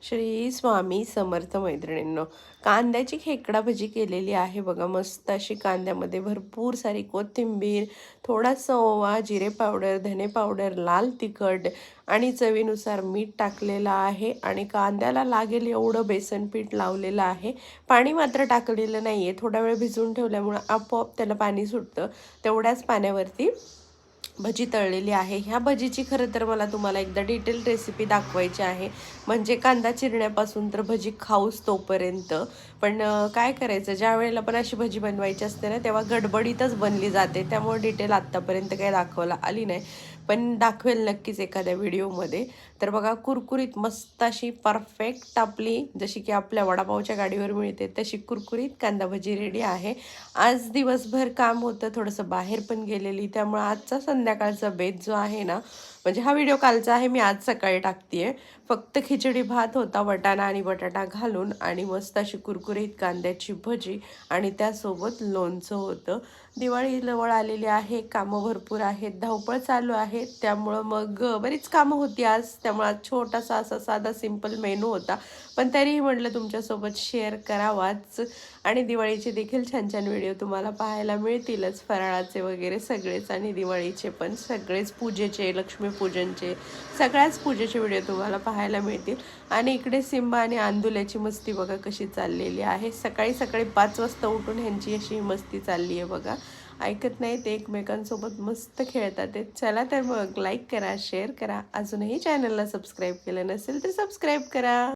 श्री स्वामी समर्थ मैत्रिणींनो, कांद्याची खेकडा भजी केलेली आहे बघा. मस्त अशी कांद्यामध्ये भरपूर सारी कोथिंबीर, थोडासा ओवा, जिरे पावडर, धने पावडर, लाल तिखट आणि चवीनुसार मीठ टाकलेलं आहे आणि कांद्याला लागेल एवढं बेसन पीठ लावलेलं आहे. पाणी मात्र टाकलेलं नाही आहे. थोडा वेळ भिजवून ठेवल्यामुळं आपोआप त्याला पाणी सुटतं. तेवढ्याच पाण्यावरती भजी तळलेली आहे. ह्या भजीची खरं तर मला तुम्हाला एकदा डिटेल रेसिपी दाखवायची आहे. म्हणजे कांदा चिरण्यापासून तर भजी खाऊच तोपर्यंत. पण काय करायचं, ज्या वेळेला पण अशी भजी बनवायची असते ना, तेव्हा गडबडीतच बनली जाते. त्यामुळे डिटेल आत्तापर्यंत काही दाखवायला आली नाही. पण दाखवेल नक्कीच एखाद्या व्हिडिओमध्ये. तर बघा, कुरकुरीत मस्त अशी परफेक्ट आपली, जशी की आपल्या वडापावच्या गाडीवर मिळते तशी कुरकुरीत कांदा भजी रेडी आहे. आज दिवसभर काम होतं, थोडंसं बाहेर पण गेलेली, त्यामुळे आजचा संध्याकाळचा बेत जो आहे ना, म्हणजे हा व्हिडिओ कालचा आहे, मी आज सकाळी टाकते. फक्त खिचडी भात होता वाटाणा आणि बटाटा घालून आणि मस्त अशी कुरकुरीत कांद्याची भजी आणि त्यासोबत लोणचं होतं. दिवाळी जवळ आलेली आहे, कामं भरपूर आहेत, धावपळ चालू आहे. त्यामुळं मग बरीच कामं होती आज. त्यामुळे आज छोटासा असा साधा सिंपल मेनू होता. पण तरीही म्हटलं तुमच्यासोबत शेअर करावाच. आणि दिवाळीचे देखील छान छान व्हिडिओ तुम्हाला पाहायला मिळतीलच, फराळाचे वगैरे सगळेच आणि दिवाळीचे पण सगळेच, पूजेचे, लक्ष्मीपूजनचे, सगळ्याच पूजेचे व्हिडिओ तुम्हाला पाहायला मिळतील. आणि इकडे सिम्बा आणि आंदुल्याची मस्ती बघा कशी चाललेली आहे. सकाळी सकाळी 5 वाजता उठून ह्यांची अशी मस्ती चालली आहे बघा. ऐकत नाही ते, एकमेकांसोबत मस्त खेळतात ते. चला तर मग लाईक करा, शेअर करा. अजूनही चॅनलला सबस्क्राईब केलं नसेल तर सबस्क्राईब करा.